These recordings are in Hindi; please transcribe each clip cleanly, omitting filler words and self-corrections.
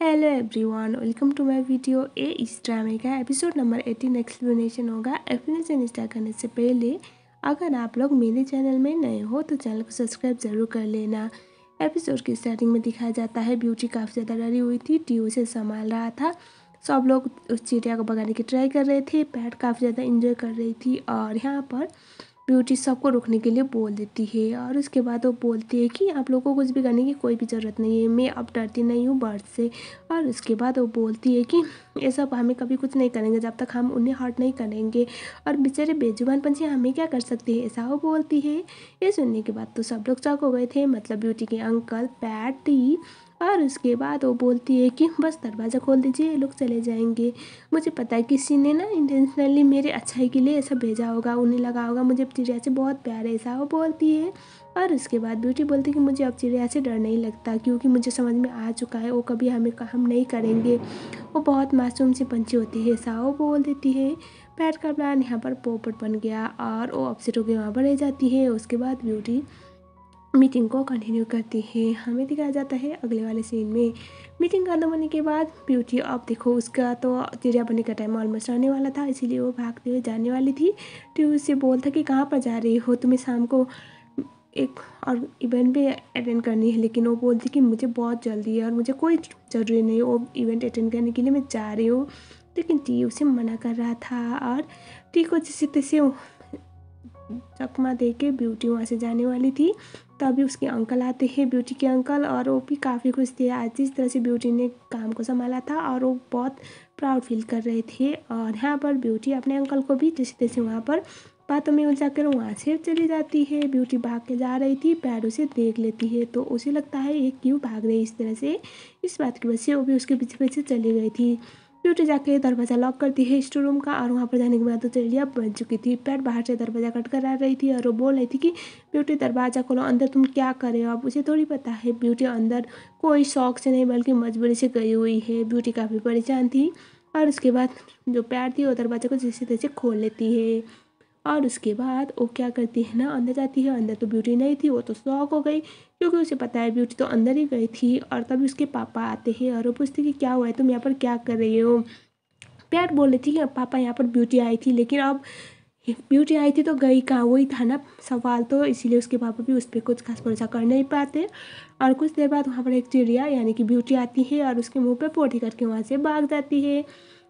Hello everyone, welcome to my video. इस ड्रामे का एपिसोड नंबर 18 एक्सप्लेनेशन होगा। एक्सप्लेनेशन स्टार्ट करने से पहले अगर आप लोग मेरे चैनल में नए हो तो चैनल को सब्सक्राइब ज़रूर कर लेना। एपिसोड की स्टार्टिंग में दिखाया जाता है ब्यूटी काफ़ी ज़्यादा डरी हुई थी, टीओ से संभाल रहा था। सब लोग उस चिड़िया को भगाने की ट्राई कर रहे थे। पैट काफ़ी ज़्यादा इंजॉय कर रही थी और यहाँ पर ब्यूटी सबको रुकने के लिए बोल देती है और उसके बाद वो बोलती है कि आप लोगों को कुछ भी करने की कोई भी ज़रूरत नहीं है, मैं अब डरती नहीं हूँ बर्ड से। और उसके बाद वो बोलती है कि ये सब हमें कभी कुछ नहीं करेंगे जब तक हम उन्हें हर्ट नहीं करेंगे, और बेचारे बेजुबान पंछी हमें क्या कर सकते हैं, ऐसा वो बोलती है। ये सुनने के बाद तो सब लोग चौंक हो गए थे, मतलब ब्यूटी के अंकल, पैट, टी। और उसके बाद वो बोलती है कि बस दरवाज़ा खोल दीजिए, ये लोग चले जाएंगे। मुझे पता है किसी ने ना इंटेंशनली मेरे अच्छाई के लिए ऐसा भेजा होगा, उन्हें लगा होगा मुझे चिड़िया से बहुत प्यार है, ऐसा वो बोलती है। और उसके बाद ब्यूटी बोलती है कि मुझे अब चिड़िया से डर नहीं लगता, क्योंकि मुझे समझ में आ चुका है वो कभी हमें काम नहीं करेंगे, वो बहुत मासूम सी पंछी होती है, ऐसा वो बोल देती है। पैट का प्लान यहाँ पर पोपट बन गया और वो अपसेट होकर वहाँ पर रह जाती है। उसके बाद ब्यूटी मीटिंग को कंटिन्यू करती है। हमें दिखाया जाता है अगले वाले सीन में मीटिंग खत्म होने के बाद ब्यूटी, अब देखो उसका तो चिड़िया बनने का टाइम ऑलमोस्ट आने वाला था, इसीलिए वो भागते हुए जाने वाली थी। तो उससे बोलता कि कहाँ पर जा रही हो, तुम्हें शाम को एक और इवेंट भी अटेंड करनी है। लेकिन वो बोलती कि मुझे बहुत जल्दी है और मुझे कोई ज़रूरी नहीं है वो इवेंट अटेंड करने के लिए, मैं जा रही हूँ। लेकिन टी उसे मना कर रहा था और टी को जैसे तैसे चकमा दे के ब्यूटी वहाँ से जाने वाली थी। तभी उसके अंकल आते हैं, ब्यूटी के अंकल, और वो भी काफ़ी खुश थे आज जिस तरह से ब्यूटी ने काम को संभाला था, और वो बहुत प्राउड फील कर रहे थे। और यहाँ पर ब्यूटी अपने अंकल को भी जैसे तैसे वहाँ पर बातों में उलझा कर वहाँ से चली जाती है। ब्यूटी भाग के जा रही थी, पैर उसे देख लेती है तो उसे लगता है ये क्यों भाग रही है इस तरह से। इस बात की वजह से वो भी उसके पीछे पीछे चली गई थी। ब्यूटी जाके दरवाज़ा लॉक करती है स्टोर रूम का, और वहाँ पर जाने के बाद तो चिड़िया बन चुकी थी। पैट बाहर से दरवाज़ा कट कर आ रही थी और वो बोल रही थी कि ब्यूटी दरवाज़ा खोलो, अंदर तुम क्या कर रहे हो, अब उसे थोड़ी पता है ब्यूटी अंदर कोई शौक से नहीं बल्कि मजबूरी से गई हुई है। ब्यूटी काफ़ी परेशान थी और उसके बाद जो पैट थी वो दरवाजे को जैसे तैसे खोल लेती है। और उसके बाद वो क्या करती है ना, अंदर जाती है। अंदर तो ब्यूटी नहीं थी, वो तो शॉक हो गई क्योंकि उसे पता है ब्यूटी तो अंदर ही गई थी। और तभी उसके पापा आते हैं और वो पूछते कि क्या हुआ है, तुम यहाँ पर क्या कर रही हो। पैट बोल रही थी कि पापा यहाँ पर ब्यूटी आई थी, लेकिन अब ब्यूटी आई थी तो गई कहाँ, वही था ना सवाल। तो इसीलिए उसके पापा भी उस पर कुछ खास भरोसा कर नहीं पाते। और कुछ देर बाद वहाँ पर एक चिड़िया यानी कि ब्यूटी आती है और उसके मुंह पे पोटी करके वहाँ से भाग जाती है।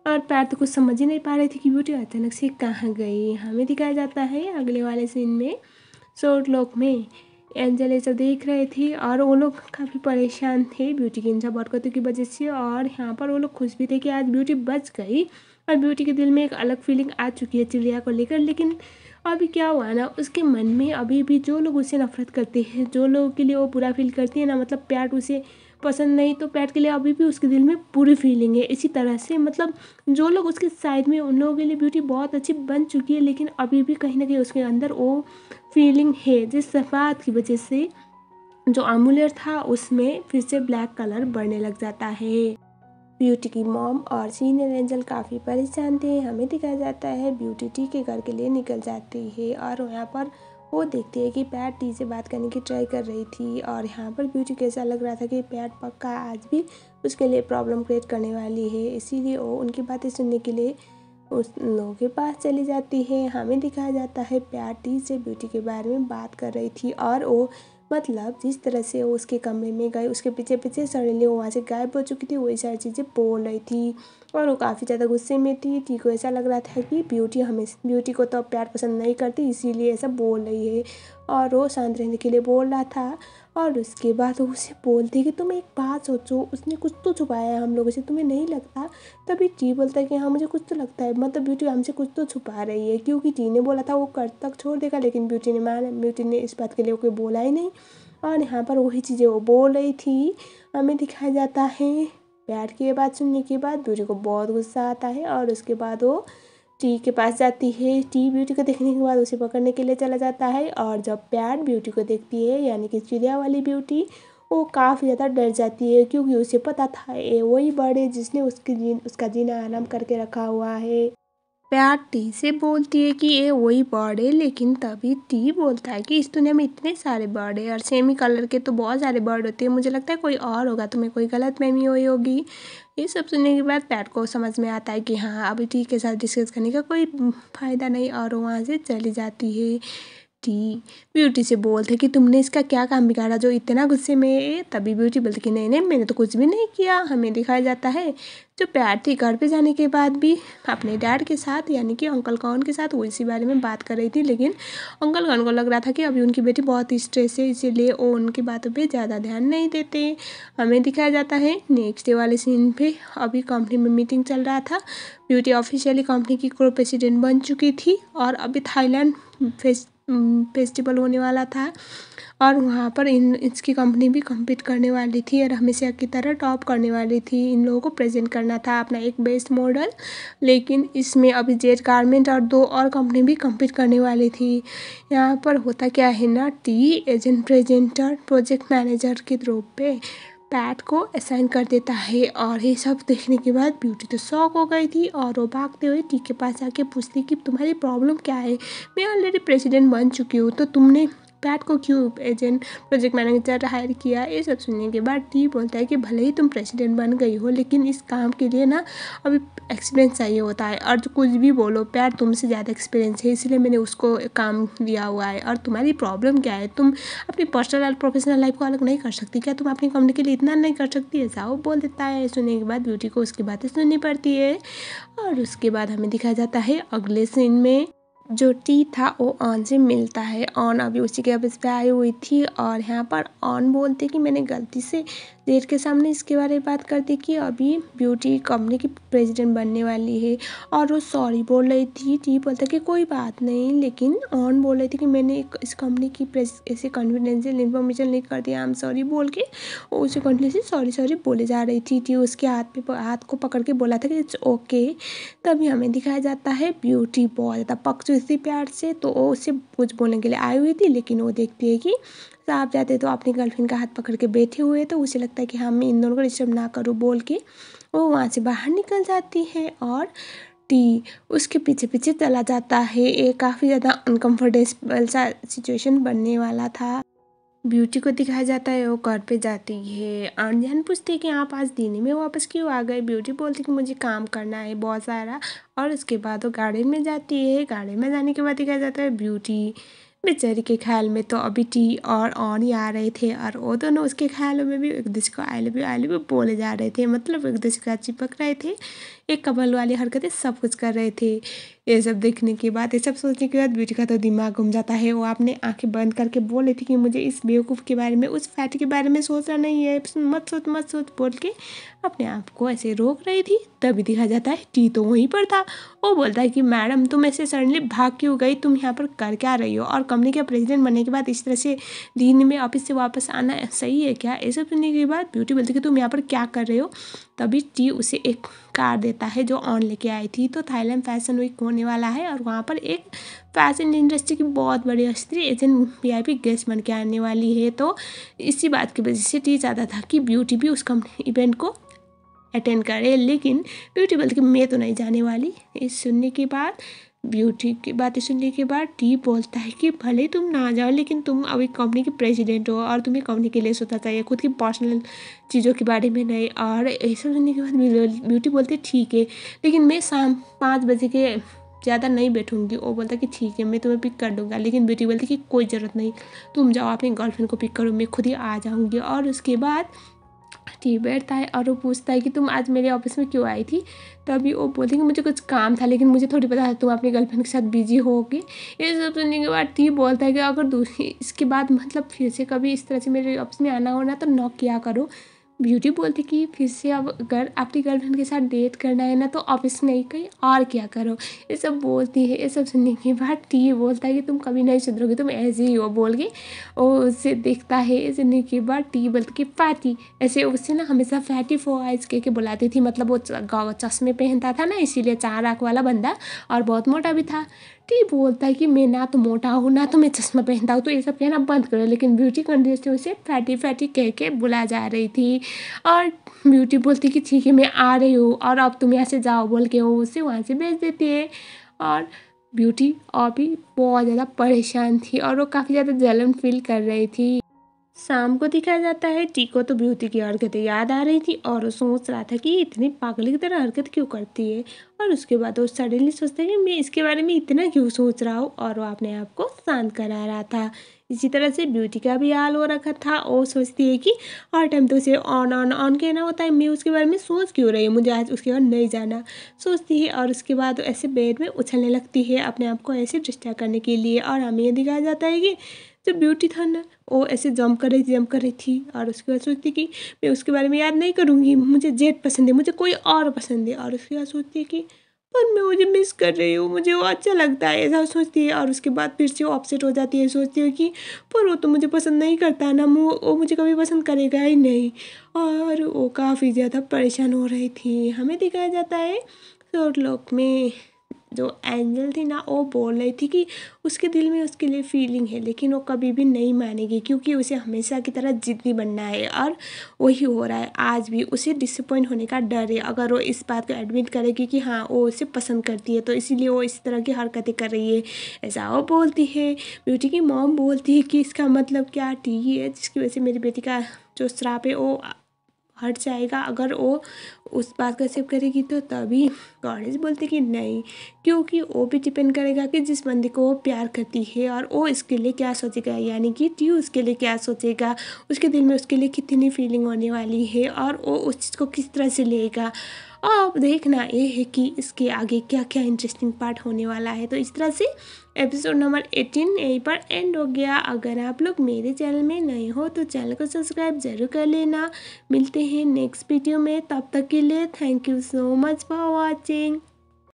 और पैर तो कुछ समझ ही नहीं पा रही थी कि ब्यूटी अचानक से कहाँ गई। हमें दिखाया जाता है अगले वाले सीन में शॉर्ट लोक में एंजल ये सब देख रहे थे और वो लोग काफ़ी परेशान थे ब्यूटी की इन सब हरकतों की वजह से। और यहाँ पर वो लोग खुश भी थे कि आज ब्यूटी बच गई, और ब्यूटी के दिल में एक अलग फीलिंग आ चुकी है चिड़िया को लेकर। लेकिन अभी क्या हुआ ना, उसके मन में अभी भी जो लोग उससे नफरत करते हैं, जो लोगों के लिए वो बुरा फील करती है ना, मतलब पैट उसे पसंद नहीं तो पैट के लिए अभी भी उसके दिल में पूरी फीलिंग है। इसी तरह से मतलब जो लोग उसके साइड में, उन लोगों के लिए ब्यूटी बहुत अच्छी बन चुकी है, लेकिन अभी भी कहीं ना कहीं उसके अंदर वो फीलिंग है, जिस बात की वजह से जो एमुलेट था उसमें फिर से ब्लैक कलर बढ़ने लग जाता है। ब्यूटी की मॉम और सीनियर एंजल काफ़ी परेशान थे। हमें दिखाया जाता है ब्यूटी टी के घर के लिए निकल जाती है और यहाँ पर वो देखती है कि पैट टी से बात करने की ट्राई कर रही थी। और यहाँ पर ब्यूटी को ऐसा लग रहा था कि पैट पक्का आज भी उसके लिए प्रॉब्लम क्रिएट करने वाली है, इसीलिए वो उनकी बातें सुनने के लिए उस लोगों के पास चली जाती है। हमें दिखाया जाता है पैट टी से ब्यूटी के बारे में बात कर रही थी और वो मतलब जिस तरह से वो उसके कमरे में गई, उसके पीछे पीछे सडनली वो वहाँ से गायब हो चुकी थी, वही सारी चीज़ें बोल रही थी और वो काफ़ी ज़्यादा गुस्से में थी। टी को ऐसा लग रहा था कि ब्यूटी को तो अब प्यार पसंद नहीं करती, इसीलिए ऐसा बोल रही है, और वो शांत रहने के लिए बोल रहा था। और उसके बाद वो उसे बोलती कि तुम एक बात सोचो, उसने कुछ तो छुपाया है हम लोगों से, तुम्हें नहीं लगता। तभी टी बोलता है कि हाँ मुझे कुछ तो लगता है, मतलब ब्यूटी हमसे कुछ तो छुपा रही है, क्योंकि टी ने बोला था वो कर तक छोड़ देगा, लेकिन ब्यूटी ने इस बात के लिए कोई बोला ही नहीं। और यहाँ पर वही चीज़ें वो बोल रही थी। हमें दिखाया जाता है पैट की ये बात सुनने के बाद ब्यूटी को बहुत गुस्सा आता है और उसके बाद वो टी के पास जाती है। टी ब्यूटी को देखने के बाद उसे पकड़ने के लिए चला जाता है, और जब पैट ब्यूटी को देखती है यानी कि चिड़िया वाली ब्यूटी, वो काफ़ी ज़्यादा डर जाती है, क्योंकि उसे पता था ये वही बर्ड है जिसने उसका जीना आराम करके रखा हुआ है। प्यार टी से बोलती है कि ये वही बर्ड है, लेकिन तभी टी बोलता है कि इस दुनिया में इतने सारे बर्ड है और सेम ही कलर के तो बहुत सारे बर्ड होते हैं, मुझे लगता है कोई और होगा, तुम्हें कोई गलतफहमी हुई होगी। ये सब सुनने के बाद पैट को समझ में आता है कि हाँ अभी टी के साथ डिस्कस करने का कोई फ़ायदा नहीं, और वो वहाँ से चली जाती है। टी ब्यूटी से बोलते कि तुमने इसका क्या काम बिगाड़ा जो इतना गुस्से में है। तभी ब्यूटी बोलती कि नहीं नहीं मैंने तो कुछ भी नहीं किया। हमें दिखाया जाता है जो प्यार थी घर पे जाने के बाद भी अपने डैड के साथ यानी कि अंकल कौन के साथ वो इसी बारे में बात कर रही थी, लेकिन अंकल कौन को लग रहा था कि अभी उनकी बेटी बहुत स्ट्रेस है, इसीलिए वो उनकी बातों पे ज़्यादा ध्यान नहीं देते। हमें दिखाया जाता है नेक्स्ट डे वाले सीन पे अभी कंपनी में मीटिंग चल रहा था। ब्यूटी ऑफिशियली कंपनी की को प्रेसिडेंट बन चुकी थी और अभी थाईलैंड फेस्टिवल होने वाला था और वहाँ पर इसकी कंपनी भी कम्पीट करने वाली थी और हमेशा की तरह टॉप करने वाली थी। इन लोगों को प्रेजेंट करना था अपना एक बेस्ट मॉडल, लेकिन इसमें अभी जेट गारमेंट और 2 और कंपनी भी कम्पीट करने वाली थी। यहाँ पर होता क्या है ना, T agent presenter project manager के रूप पे पैट को असाइन कर देता है और ये सब देखने के बाद ब्यूटी तो शॉक हो गई थी और वो भागते हुए टी के पास आके पूछती कि तुम्हारी प्रॉब्लम क्या है, मैं ऑलरेडी प्रेसिडेंट बन चुकी हूँ तो तुमने पैट को क्यों एजेंट प्रोजेक्ट मैनेजर हायर किया। ये सब सुनने के बाद टी बोलता है कि भले ही तुम प्रेसिडेंट बन गई हो लेकिन इस काम के लिए ना अभी एक्सपीरियंस चाहिए होता है और जो कुछ भी बोलो पैट तुमसे ज़्यादा एक्सपीरियंस है इसलिए मैंने उसको काम दिया हुआ है। और तुम्हारी प्रॉब्लम क्या है, तुम अपनी पर्सनल और प्रोफेशनल लाइफ को अलग नहीं कर सकती क्या, तुम अपनी कंपनी के लिए इतना नहीं कर सकती, ऐसा वो बोल देता है। सुनने के बाद ब्यूटी को उसकी बातें सुननी पड़ती है और उसके बाद हमें दिखाया जाता है अगले सीन में जो टी था वो ऑन से मिलता है। ऑन अभी उसी के ऑफिस पे आई हुई थी और यहाँ पर ऑन बोलते कि मैंने गलती से जेट के सामने इसके बारे में बात कर दी कि अभी ब्यूटी कंपनी की प्रेसिडेंट बनने वाली है और वो सॉरी बोल रही थी। टी बोलता कि कोई बात नहीं, लेकिन ऑन बोल रही थी कि मैंने इस कंपनी की ऐसे कॉन्फिडेंशियल इन्फॉर्मेशन लीक कर दिया, आई एम सॉरी बोल के वो उसे कंटिन्यूसली सॉरी सॉरी बोले जा रही थी। टी उसके हाथ को पकड़ के बोला था कि इट्स ओके। तभी हमें दिखाया जाता है ब्यूटी बहुत ज़्यादा पक चुकी थी प्यार से, तो वो उससे कुछ बोलने के लिए आई हुई थी, लेकिन वो देखती है कि साहब जाते तो अपनी गर्लफ्रेंड का हाथ पकड़ के बैठे हुए, तो उसे लगता है कि हाँ मैं इन दोनों को डिस्टर्ब ना करूँ बोल के वो वहाँ से बाहर निकल जाती है और टी उसके पीछे पीछे चला जाता है। ये काफ़ी ज़्यादा अनकम्फर्टेबल सा सिचुएशन बनने वाला था। ब्यूटी को दिखाया जाता है वो घर पे जाती है, अनजान पूछती है कि आप आज दिन में वापस क्यों आ गए। ब्यूटी बोलती कि मुझे काम करना है बहुत सारा, और उसके बाद वो गार्डन में जाती है। गार्डन में जाने के बाद दिखाया जाता है ब्यूटी बेचारी के ख्याल में तो अभी टी और ऑन ही आ रहे थे और वो दोनों उसके ख्यालों में भी एक दूसरे को आई लव यू बोले जा रहे थे, मतलब एक दूसरे का चिपक रहे थे, एक कपल वाली हरकतें सब कुछ कर रहे थे। ये सब देखने के बाद, ये सब सोचने के बाद ब्यूटी का तो दिमाग घूम जाता है। वो आपने आंखें बंद करके बोल रही थी कि मुझे इस बेवकूफ़ के बारे में उस फैट के बारे में सोचना नहीं है, मत सोच बोल के अपने आप को ऐसे रोक रही थी। तभी दिखा जाता है टी तो वहीं पर था। वो बोलता है कि मैडम तुम ऐसे सडनली भाग क्यों गई, तुम यहाँ पर कर क्या रही हो, और कंपनी के प्रेसिडेंट बनने के बाद इस तरह से दिन में ऑफिस से वापस आना सही है क्या। ये सब सुनने के बाद ब्यूटी बोलती है कि तुम यहाँ पर क्या कर रहे हो। तभी टी उसे एक कार देता है जो ऑन लेके आई थी। तो थाईलैंड फैशन वीक होने वाला है और वहाँ पर एक फैशन इंडस्ट्री की बहुत बड़ी हस्ती एजेंट VIP गेस्ट बन के आने वाली है। तो इसी बात की वजह से टी चाहता था कि ब्यूटी भी उस कंपनी इवेंट को अटेंड करे, लेकिन ब्यूटी बोलती कि मैं तो नहीं जाने वाली। इस सुनने के बाद ब्यूटी की बातें सुनने के बाद टी बोलता है कि भले तुम ना जाओ लेकिन तुम अभी कंपनी के प्रेसिडेंट हो और तुम्हें कंपनी के लिए सोचना चाहिए, खुद की पर्सनल चीज़ों के बारे में नहीं। और ऐसा सुनने के बाद ब्यूटी बोलती है ठीक है, लेकिन मैं शाम 5 बजे के ज़्यादा नहीं बैठूंगी। वो बोलता कि ठीक है मैं तुम्हें पिक कर दूंगा, लेकिन ब्यूटी बोलती कि कोई ज़रूरत नहीं, तुम जाओ अपनी गर्लफ्रेंड को पिक करो, मैं खुद ही आ जाऊँगी। और उसके बाद टी बैठता है और वो पूछता है कि तुम आज मेरे ऑफिस में क्यों आई थी। तभी वो बोलती है कि मुझे कुछ काम था, लेकिन मुझे थोड़ी पता है तुम अपनी गर्लफ्रेंड के साथ बिजी होगी। ये सब सुनने के बाद टी बोलता है कि अगर दूसरी इसके बाद मतलब फिर से कभी इस तरह से मेरे ऑफिस में आना होना तो नॉक किया करो। ब्यूटी बोलती कि फिर से अब अगर अपनी गर्लफ्रेंड के साथ डेट करना है ना तो ऑफिस नहीं कहीं और क्या करो। ये सब बोलती है। ये सब सुनने के बाद टी बोलता है कि तुम कभी नहीं सुधरोगी, तुम ऐसे ही हो बोल के वो उससे देखता है। ये सुनने के बाद टी बोलती कि फैटी, ऐसे उससे ना हमेशा फैटी फो आइज के बुलाती थी, मतलब वो चश्मे पहनता था ना इसीलिए 4 आँख वाला बंदा, और बहुत मोटा भी था। टी बोलता है कि मैं ना तो मोटा हूँ ना तो मैं चश्मा पहनता हूँ, तो ये सब कहना बंद करो। लेकिन ब्यूटी कंटिन्यूसली उसे फैटी फैटी कह के बुला जा रही थी और ब्यूटी बोलती कि ठीक है मैं आ रही हूँ और अब तुम यहाँ से जाओ बोल के वो उसे वहाँ से भेज देती है। और ब्यूटी और भी बहुत ज़्यादा परेशान थी और वो काफ़ी ज़्यादा जलन फील कर रही थी। शाम को दिखाया जाता है टीको तो ब्यूटी की हरकतें याद आ रही थी और वो सोच रहा था कि ये इतनी पागल की तरह हरकत क्यों करती है। और उसके बाद वो सडनली सोचता है कि मैं इसके बारे में इतना क्यों सोच रहा हूँ, और वो अपने आप को शांत करा रहा था। इसी तरह से ब्यूटी का भी हाल हो रखा था। वो सोचती है कि हर टाइम तो उसे ऑन ऑन ऑन कहना होता है, मैं उसके बारे में सोच क्यों रही हूँ, मुझे आज उसके बाद नहीं जाना, सोचती है। और उसके बाद ऐसे बेड में उछलने लगती है अपने आप को ऐसे डिस्ट्रैक्ट करने के लिए। और हमें ये दिखाया जाता है कि जो ब्यूटी था ना, वो ऐसे जंप कर रही थी और उसके बाद सोचती कि मैं उसके बारे में याद नहीं करूँगी, मुझे जेट पसंद है, मुझे कोई और पसंद है। और उसके बाद सोचती है कि पर मैं मुझे मिस कर रही हूँ, मुझे वो अच्छा लगता है, ऐसा सोचती है। और उसके बाद फिर से वो अपसेट हो जाती है, सोचती है कि पर वो तो मुझे पसंद नहीं करता ना, वो मुझे कभी पसंद करेगा ही नहीं। और वो काफ़ी ज़्यादा परेशान हो रही थी। हमें दिखाया जाता है स्वर्गलोक में जो एंजल थी ना, वो बोल रही थी कि उसके दिल में उसके लिए फीलिंग है, लेकिन वो कभी भी नहीं मानेगी क्योंकि उसे हमेशा की तरह जिद्दी बनना है। और वही हो रहा है आज भी, उसे डिसअपॉइंट होने का डर है। अगर वो इस बात को एडमिट करेगी कि हाँ वो उसे पसंद करती है, तो इसीलिए वो इस तरह की हरकतें कर रही है, ऐसा वो बोलती है। ब्यूटी की मॉम बोलती है कि इसका मतलब क्या ठीक है, जिसकी वजह से मेरी बेटी का जो श्राप है वो हट जाएगा। अगर वो उस बात को एक्सेप्ट करेगी तो तभी। गॉडेस बोलती कि नहीं, क्योंकि वो भी डिपेंड करेगा कि जिस बंदे को वो प्यार करती है और वो इसके लिए क्या सोचेगा, यानी कि ट्यू उसके लिए क्या सोचेगा, उसके दिल में उसके लिए कितनी फीलिंग होने वाली है और वो उस चीज़ को किस तरह से लेगा। अब देखना ये है कि इसके आगे क्या क्या इंटरेस्टिंग पार्ट होने वाला है। तो इस तरह से एपिसोड नंबर 18 यहीं पर एंड हो गया। अगर आप लोग मेरे चैनल में नए हो तो चैनल को सब्सक्राइब जरूर कर लेना। मिलते हैं नेक्स्ट वीडियो में, तब तक के लिए thank you so much for watching.